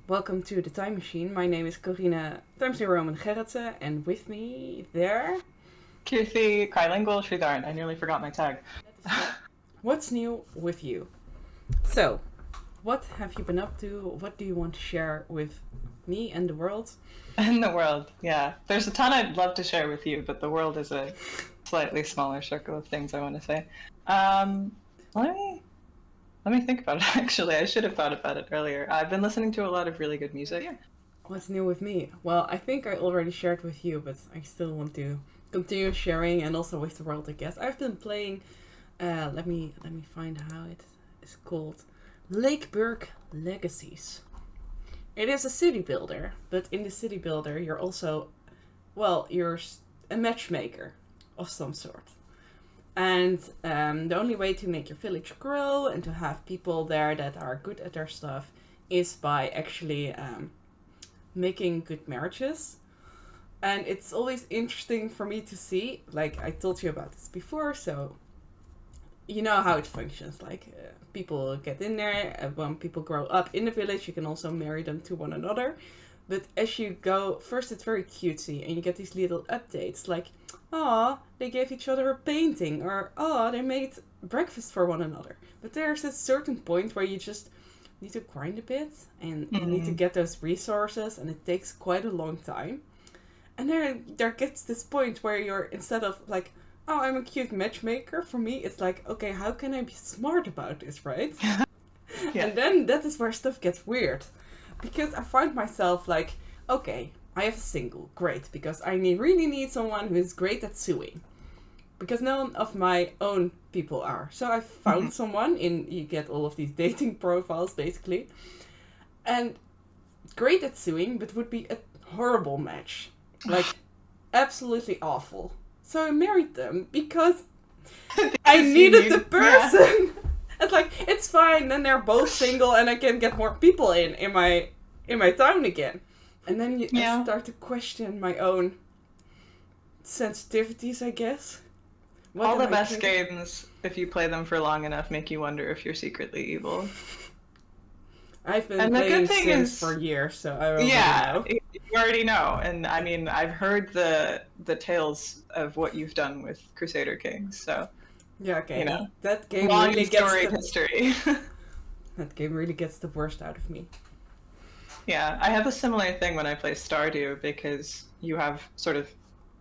Welcome to the Time Machine. My name is Corina Times New Roman Gerritsen, and with me there... Kirthi Kailingual Sridharan. I nearly forgot my tag. What's new with you? So, what have you been up to? What do you want to share with me and the world? In the world, yeah. There's a ton I'd love to share with you, but the world is a slightly smaller circle of things I want to say. Let me think about it, actually. I should have thought about it earlier. I've been listening to a lot of really good music. What's new with me? Well, I think I already shared with you, but I still want to continue sharing and also with the world, I guess. I've been playing, let me find how it is called. Lakeburg Legacies. It is a city builder, but in the city builder you're also, you're a matchmaker of some sort. And the only way to make your village grow and to have people there that are good at their stuff is by actually making good marriages. And it's always interesting for me to see, like I told you about this before, so you know how it functions. Like people get in there, when people grow up in the village, you can also marry them to one another. But as you go, first it's very cutesy and you get these little updates like, oh, they gave each other a painting, or oh, they made breakfast for one another. But there's a certain point where you just need to grind a bit and you need to get those resources, and it takes quite a long time. And there gets this point where you're, instead of like, oh, I'm a cute matchmaker, for me it's like, okay, how can I be smart about this, right? Yeah. And then that is where stuff gets weird. Because I find myself like, okay, I have a single, great, because I really need someone who is great at sewing. Because none of my own people are. So I found someone you get all of these dating profiles, basically. And great at sewing, but would be a horrible match. Like, absolutely awful. So I married them because I needed the person. Yeah. It's like, it's fine, then they're both single and I can get more people in my town again. And then I start to question my own sensitivities, I guess. All the best games, if you play them for long enough, make you wonder if you're secretly evil. I've been playing Sims for years, so I already know. You already know. And I mean, I've heard the tales of what you've done with Crusader Kings, so... Yeah, okay. You know, that game long really storied history. That game really gets the worst out of me. Yeah, I have a similar thing when I play Stardew, because you have sort of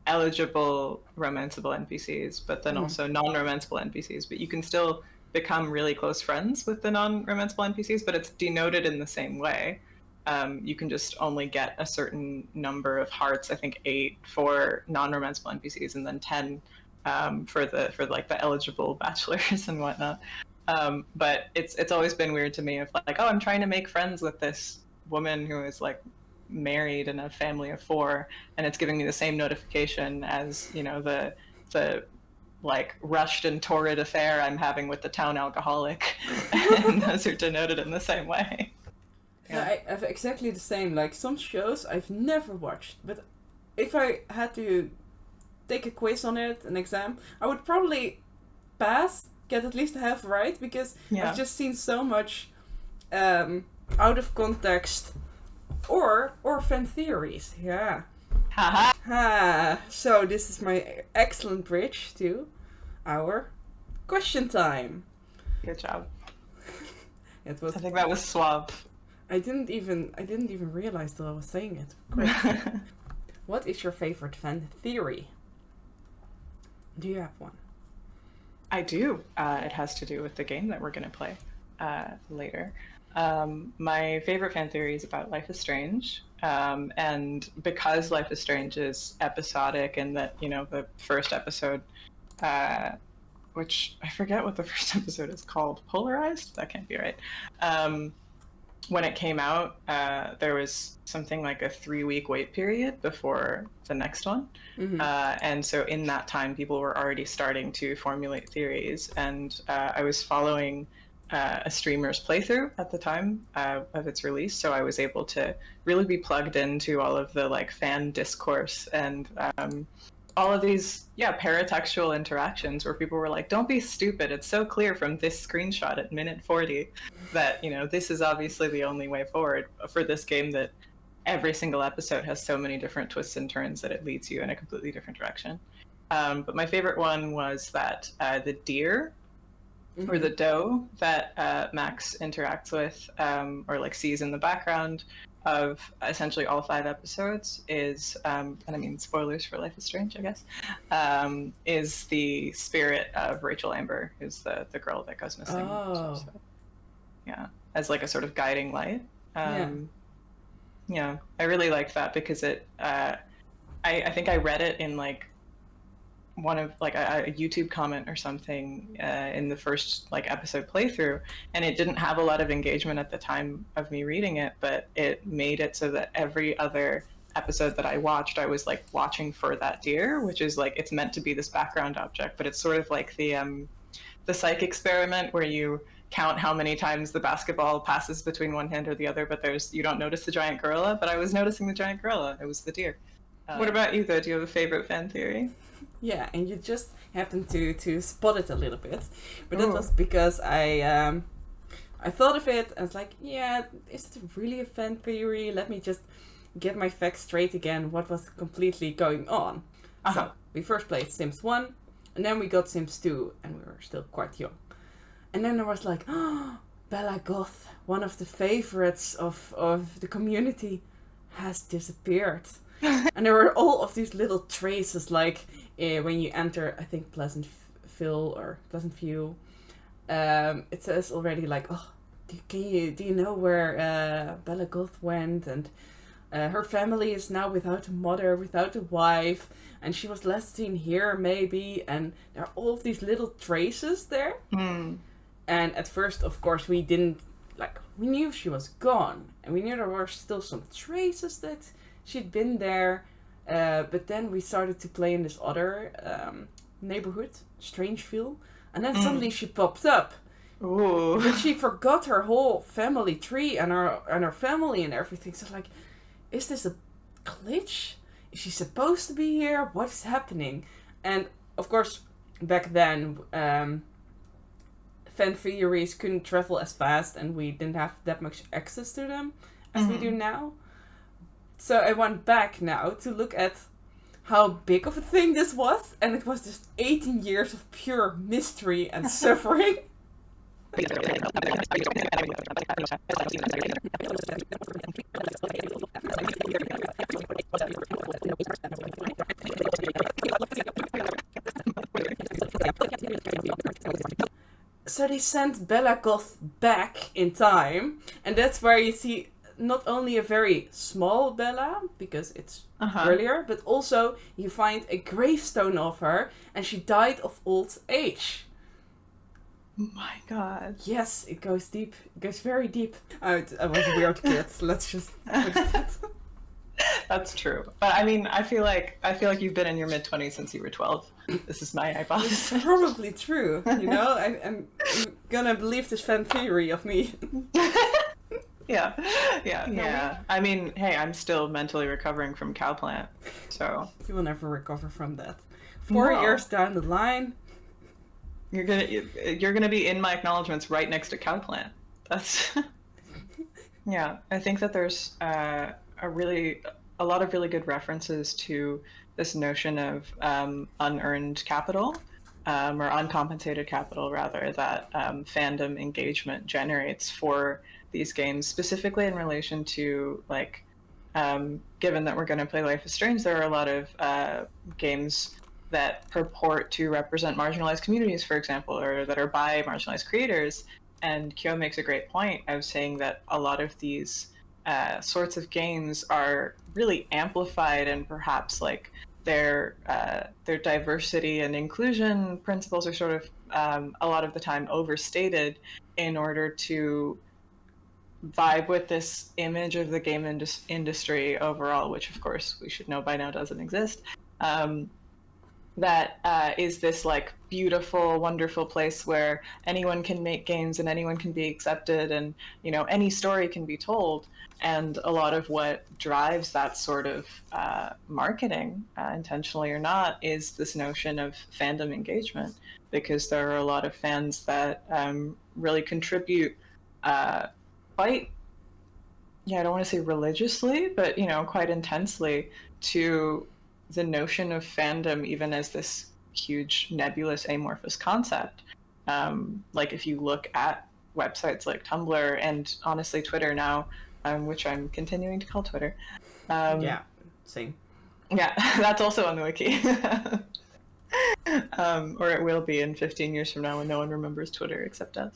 eligible romanceable NPCs, but then also non-romanceable NPCs, but you can still become really close friends with the non-romanceable NPCs, but it's denoted in the same way. You can just only get a certain number of hearts, I think 8 for non-romanceable NPCs, and then 10 for the eligible bachelors and whatnot. But it's always been weird to me of like, oh, I'm trying to make friends with this woman who is like married and a family of 4, and it's giving me the same notification as, you know, the like rushed and torrid affair I'm having with the town alcoholic. And those are denoted in the same way. Yeah, I have exactly the same. Like, some shows I've never watched, but if I had to take a quiz on it, an exam, I would probably pass, get at least half right, because I've just seen so much out of context or fan theories. Yeah. Ha. So this is my excellent bridge to our question time. Good job. I think that was suave. I didn't even realize that I was saying it. Great. What is your favorite fan theory? Do you have one? I do. It has to do with the game that we're going to play later. My favorite fan theory is about Life is Strange. And because Life is Strange is episodic, and that, you know, the first episode, which I forget what the first episode is called, Polarized? That can't be right. When it came out, there was something like a 3-week wait period before the next one. And so in that time, people were already starting to formulate theories. And I was following a streamer's playthrough at the time of its release. So I was able to really be plugged into all of the like fan discourse and all of these, paratextual interactions where people were like, don't be stupid. It's so clear from this screenshot at minute 40 that, this is obviously the only way forward for this game, that every single episode has so many different twists and turns that it leads you in a completely different direction. But my favorite one was that the deer or the doe that Max interacts with or like sees in the background of essentially all 5 episodes is, and I mean spoilers for Life is Strange, I guess, is the spirit of Rachel Amber, who's the girl that goes missing. Oh. So, yeah, as like a sort of guiding light. Yeah, I really liked that because it. I think I read it in like one of like a YouTube comment or something in the first like episode playthrough, and it didn't have a lot of engagement at the time of me reading it, but it made it so that every other episode that I watched, I was like watching for that deer, which is like, it's meant to be this background object, but it's sort of like the psych experiment where you count how many times the basketball passes between one hand or the other, but you don't notice the giant gorilla. But I was noticing the giant gorilla. It was the deer. What about you, though? Do you have a favorite fan theory? Yeah, and you just happened to spot it a little bit, but that was because I thought of it and was like, yeah, is it really a fan theory? Let me just get my facts straight again. What was completely going on? So we first played Sims 1, and then we got Sims 2, and we were still quite young. And then there was like, Bella Goth, one of the favorites of the community, has disappeared. And there were all of these little traces, like when you enter, I think, Pleasantview, it says already like, do you know where Bella Goth went? And her family is now without a mother, without a wife, and she was last seen here maybe. And there are all of these little traces there. And at first, of course, we didn't, like, we knew she was gone. And we knew there were still some traces that she'd been there. But then we started to play in this other neighborhood, Strangeville. And then suddenly she popped up. Ooh. But she forgot her whole family tree and her family and everything. So like, is this a glitch? Is she supposed to be here? What is happening? And of course, back then, fan theories couldn't travel as fast, and we didn't have that much access to them as we do now. So I went back now to look at how big of a thing this was, and it was just 18 years of pure mystery and suffering. So they sent Bella Goth back in time, and that's where you see not only a very small Bella, because it's earlier, but also you find a gravestone of her, and she died of old age. My God. Yes, it goes deep. It goes very deep. I was a weird kid. Let's just put it. That's true. But I mean, I feel like you've been in your mid-20s since you were 12. This is my hypothesis. It's probably true. You know, I'm gonna believe this fan theory of me. Yeah. I mean, hey, I'm still mentally recovering from cowplant, so You will never recover from that. 4 years down the line, you're gonna be in my acknowledgements right next to cowplant. That's yeah. I think that there's a lot of really good references to this notion of unearned capital, or uncompensated capital rather, that fandom engagement generates for these games, specifically in relation to like, given that we're going to play Life is Strange, there are a lot of games that purport to represent marginalized communities, for example, or that are by marginalized creators. And Kyo makes a great point of saying that a lot of these sorts of games are really amplified, and perhaps like their diversity and inclusion principles are sort of a lot of the time overstated in order to vibe with this image of the game industry overall, which of course we should know by now doesn't exist. That is this like beautiful, wonderful place where anyone can make games and anyone can be accepted, and any story can be told. And a lot of what drives that sort of marketing, intentionally or not, is this notion of fandom engagement, because there are a lot of fans that really contribute quite, yeah, I don't want to say religiously, but quite intensely to the notion of fandom, even as this huge nebulous amorphous concept. Like if you look at websites like Tumblr and honestly Twitter now, which I'm continuing to call Twitter. Yeah, same. Yeah, that's also on the wiki. Or it will be in 15 years from now when no one remembers Twitter except us.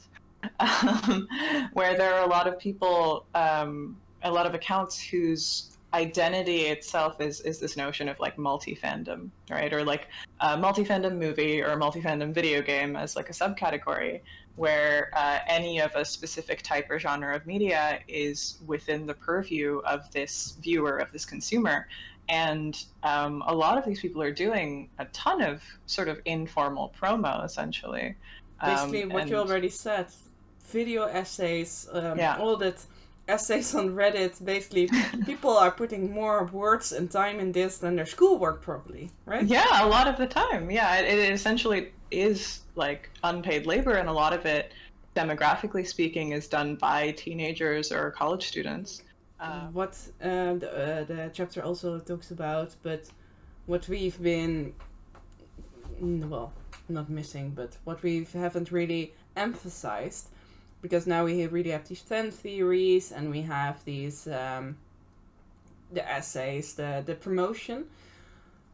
Where there are a lot of people, a lot of accounts whose identity itself is this notion of like multi-fandom, right? Or like a multi-fandom movie or a multi-fandom video game as like a subcategory, where any of a specific type or genre of media is within the purview of this viewer, of this consumer. And a lot of these people are doing a ton of sort of informal promo, essentially. Basically, what you And already said, video essays, yeah, all that essays on Reddit. Basically, people are putting more words and time in this than their schoolwork, probably, right? yeah, a lot of the time. Yeah, it essentially is like unpaid labor, and a lot of it, demographically speaking, is done by teenagers or college students. What the chapter also talks about, but what we've been, well, not missing, but what we haven't really emphasized, because now we really have these fan theories and we have these the essays, the promotion,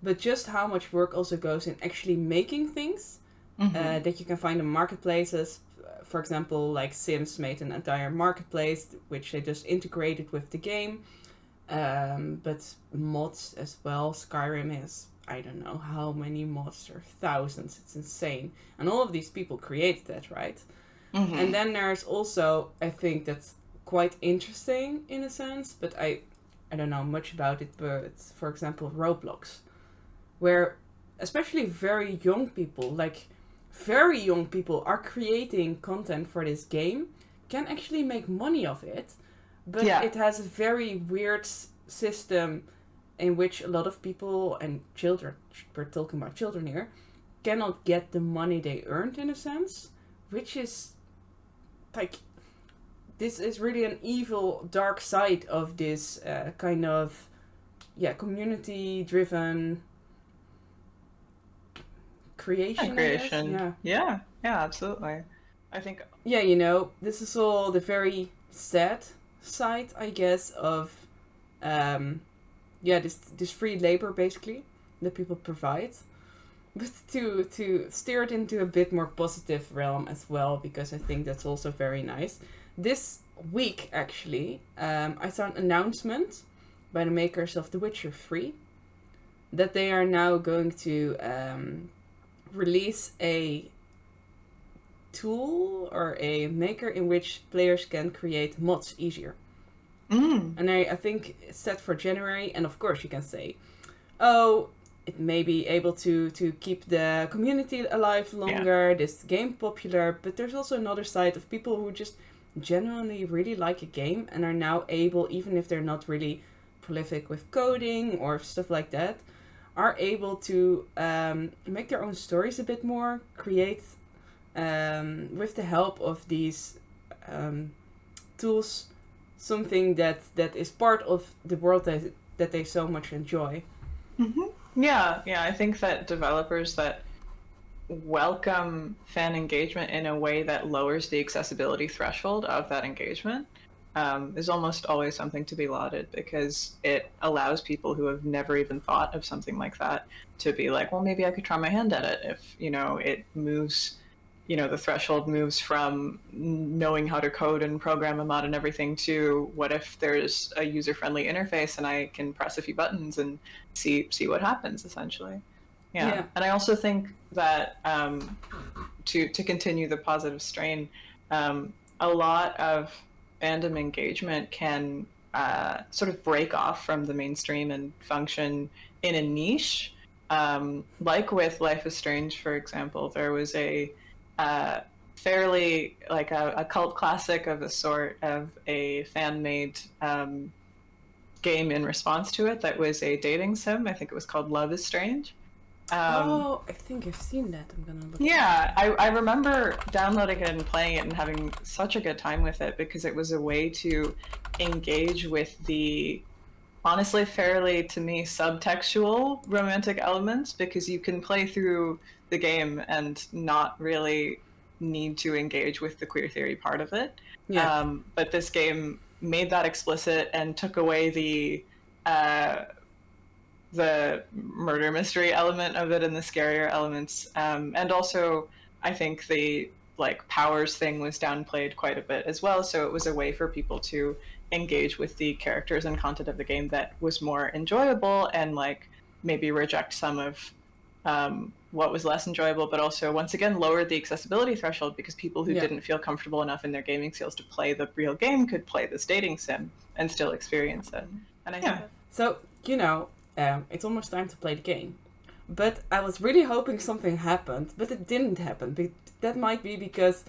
but just how much work also goes in actually making things that you can find in marketplaces. For example, like Sims made an entire marketplace which they just integrated with the game, but mods as well. Skyrim has, I don't know how many mods, or thousands, it's insane, and all of these people created that, right? And then there's also, I think that's quite interesting in a sense, but I don't know much about it, but for example Roblox, where especially very young people, like very young people, are creating content for this game, can actually make money of it, but it has a very weird system in which a lot of people and children, we're talking about children here, cannot get the money they earned in a sense, which is like, this is really an evil dark side of this kind of community driven creation. Yeah, absolutely. I think this is all the very sad side, I guess, of this free labor basically that people provide, but to steer it into a bit more positive realm as well, because I think that's also very nice. This week actually I saw an announcement by the makers of The Witcher 3 that they are now going to release a tool or a maker in which players can create mods easier. And I think it's set for January, and of course you can say, oh, it may be able to keep the community alive longer, this game popular, but there's also another side of people who just genuinely really like a game and are now able, even if they're not really prolific with coding or stuff like that, are able to make their own stories a bit more, create with the help of these tools something that is part of the world that they so much enjoy. Yeah, I think that developers that welcome fan engagement in a way that lowers the accessibility threshold of that engagement is almost always something to be lauded, because it allows people who have never even thought of something like that to be like, well, maybe I could try my hand at it. If it moves, the threshold moves from knowing how to code and program a mod and everything to what if there's a user-friendly interface and I can press a few buttons and see what happens, essentially. Yeah. And I also think that to continue the positive strain, a lot of fandom engagement can sort of break off from the mainstream and function in a niche Like with Life is Strange, for example, there was a fairly like a cult classic of a sort of a fan-made game in response to it that was a dating sim. I think it was called Love is Strange. Oh, I think I've seen that. I'm gonna look. Yeah, I remember downloading it and playing it and having such a good time with it because it was a way to engage with the honestly fairly to me subtextual romantic elements because you can play through the game and not really need to engage with the queer theory part of it. Yeah. But this game made that explicit and took away the murder mystery element of it and the scarier elements. And also, I think the like powers thing was downplayed quite a bit as well. So it was a way for people to engage with the characters and content of the game that was more enjoyable and like maybe reject some of what was less enjoyable, but also once again lowered the accessibility threshold because people who didn't feel comfortable enough in their gaming skills to play the real game could play this dating sim and still experience it. And I think So, you know, it's almost time to play the game. But I was really hoping something happened, but it didn't happen. That might be because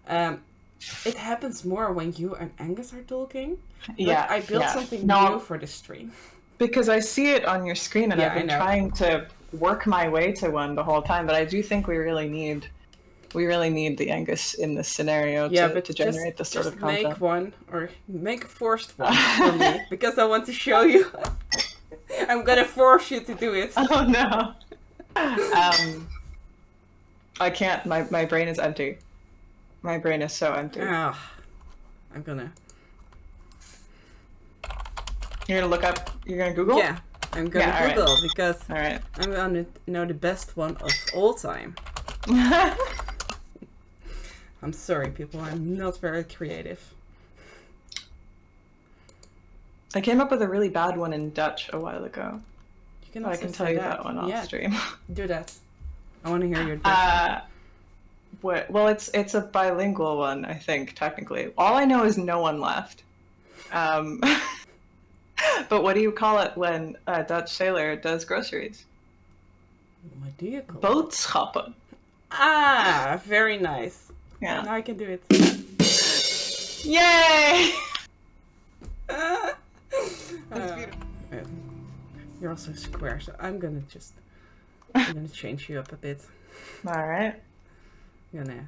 it happens more when you and Angus are talking. Yeah, like, I built something new for the stream. Because I see it on your screen and I've been trying to work my way to one the whole time, but I do think we really need the Angus in this scenario to generate this sort of content. Make one, or make a forced one for me, because I want to show you. I'm gonna force you to do it. Oh no. I can't, my brain is empty. My brain is so empty. I'm gonna... You're gonna Google? Yeah, I'm gonna Google right. because right. I'm gonna know the best one of all time. I'm sorry, people, I'm not very creative. I came up with a really bad one in Dutch a while ago. You can I can tell you that one off stream. Do that. I want to hear your Dutch. Well, it's a bilingual one, I think, technically. All I know is no one left. But what do you call it when a Dutch sailor does groceries? What do you call Boodschappen. Ah, very nice. Yeah. Now I can do it. Yay! That's beautiful. You're also square, so I'm gonna change you up a bit. Alright. I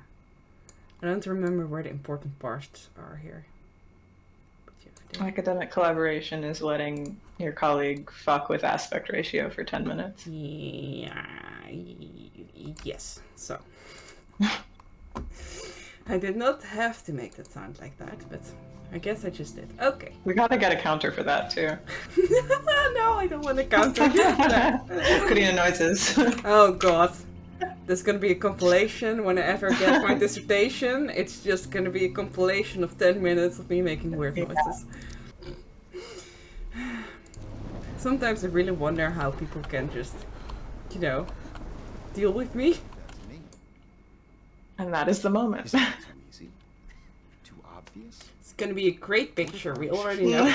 don't remember where the important parts are here. Academic collaboration is letting your colleague fuck with aspect ratio for 10 minutes. Yeah, yes, so. I did not have to make that sound like that, but I guess I just did. Okay. We gotta get a counter for that, too. No, I don't want a counter. Korean noises. Oh god. There's gonna be a compilation when I ever get my dissertation. It's just gonna be a compilation of 10 minutes of me making weird noises. Sometimes I really wonder how people can just, deal with me. And that is the moment. Too easy? Too obvious? It's gonna be a great picture, we already know.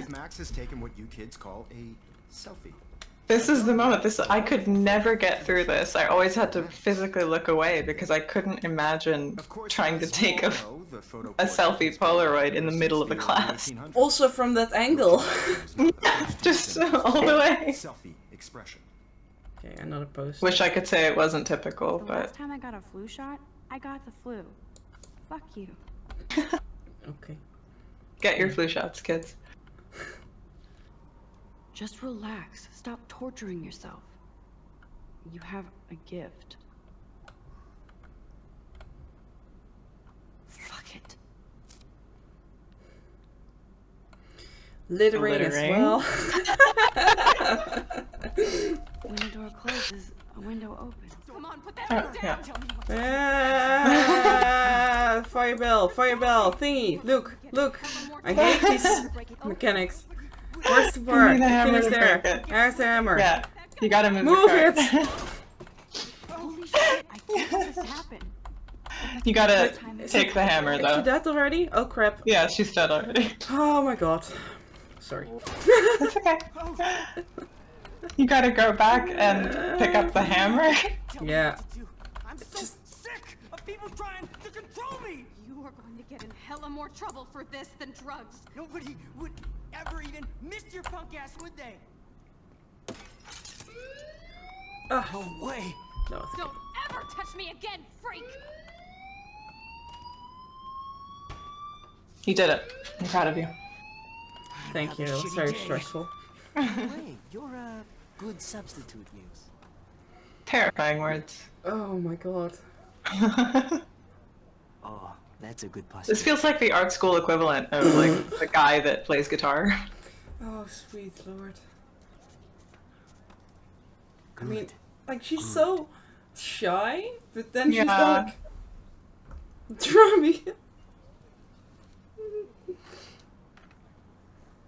Max has taken what you kids call a selfie. This is the moment. I could never get through this. I always had to physically look away because I couldn't imagine trying to take a selfie Polaroid in the middle of a class. Also from that angle. Just all the way. Selfie expression. Okay, another post. Wish I could say it wasn't typical, but... Last time I got a flu shot, I got the flu. Fuck you. Okay. Get your flu shots, kids. Just relax. Stop torturing yourself. You have a gift. Fuck it. Littering as well. When a door closes, a window opens. Come on, put that down. Tell me what's Firebell, thingy. Look. I hate these mechanics. Where's the bar? Give me the hammer Finish to there. break it. There's the hammer. Yeah, you gotta move it. Holy shit, I can't let this happen. You gotta take the hammer, Is she though. dead already? Oh crap. Yeah, she's dead already. Oh my god. Sorry. That's okay. You gotta go back and pick up the hammer. Tell me Yeah. what to do. I'm so sick of people trying to control me. You are going to get in hella more trouble for this than drugs. Nobody would ever even miss your punk ass, would they? No way. No, it's okay. Don't ever touch me again, freak! You did it. I'm proud of you. Thank you. Have a It's shitty very day. stressful. Hey, you're a good substitute, Muse. Terrifying words. Oh my god. Oh, that's a good posture. This feels like the art school equivalent of like the guy that plays guitar. Oh, sweet lord. I Good. mean, like, she's so shy, but then she's Yeah. like... Draw me.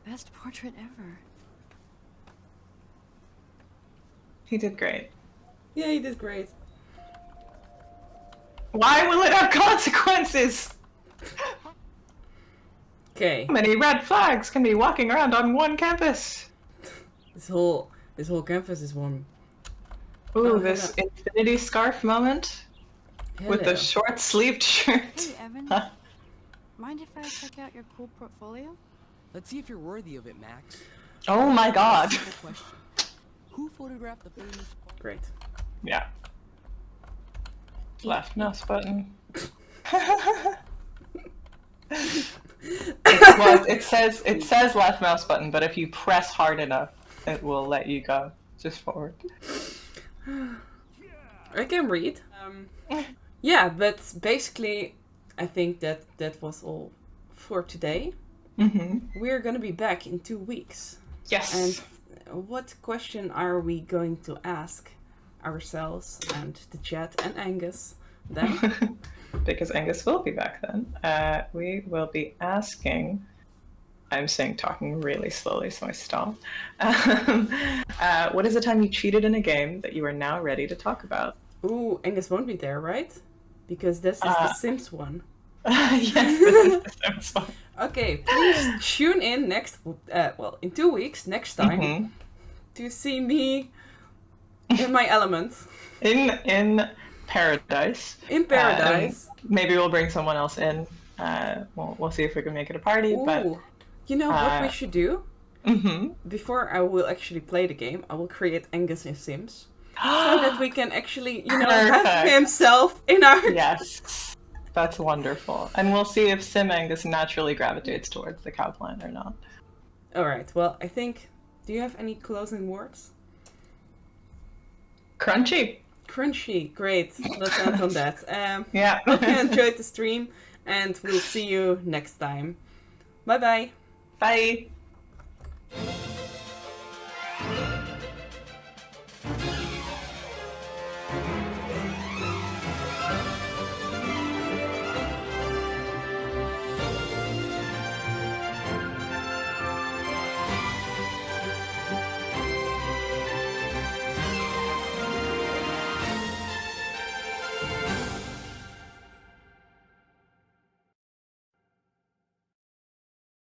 Best portrait ever. He did great. Yeah, he did great. Why will it have consequences? Okay, How many red flags can be walking around on one campus? this whole campus is one. Ooh, Oh, this hello. infinity scarf moment with Hello. the short-sleeved shirt. Hey, Evan. Huh? Mind if I check out your cool portfolio? Let's see if you're worthy of it, Max. Oh my god. Simple question. Who photographed the famous... Great. Yeah. Left mouse button. Well, it says left mouse button, but if you press hard enough, it will let you go just forward. I can read. Yeah, but basically, I think that was all for today. Mm-hmm. We're gonna be back in 2 weeks. Yes. And what question are we going to ask ourselves and the chat and Angus then? Because Angus will be back then. We will be asking. I'm talking really slowly, so I stop. What is the time you cheated in a game that you are now ready to talk about? Ooh, Angus won't be there, right? Because this is the Sims one. Yes, this is the Sims one. Okay, please tune in in 2 weeks, next time, Mhm. to see me in my element. In paradise. In paradise. Maybe we'll bring someone else in. We'll see if we can make it a party. But Ooh, you know what we should do? mhm. Before I will actually play the game, I will create Angus in Sims. So that we can actually, have Perfect. himself in our... Yes, that's wonderful. And we'll see if Sim Angus naturally gravitates towards the cow plant or not. Alright, well, I think... Do you have any closing words? Crunchy. Crunchy, great. Let's end on that. Yeah. Hope you enjoyed the stream, and we'll see you next time. Bye-bye. Bye.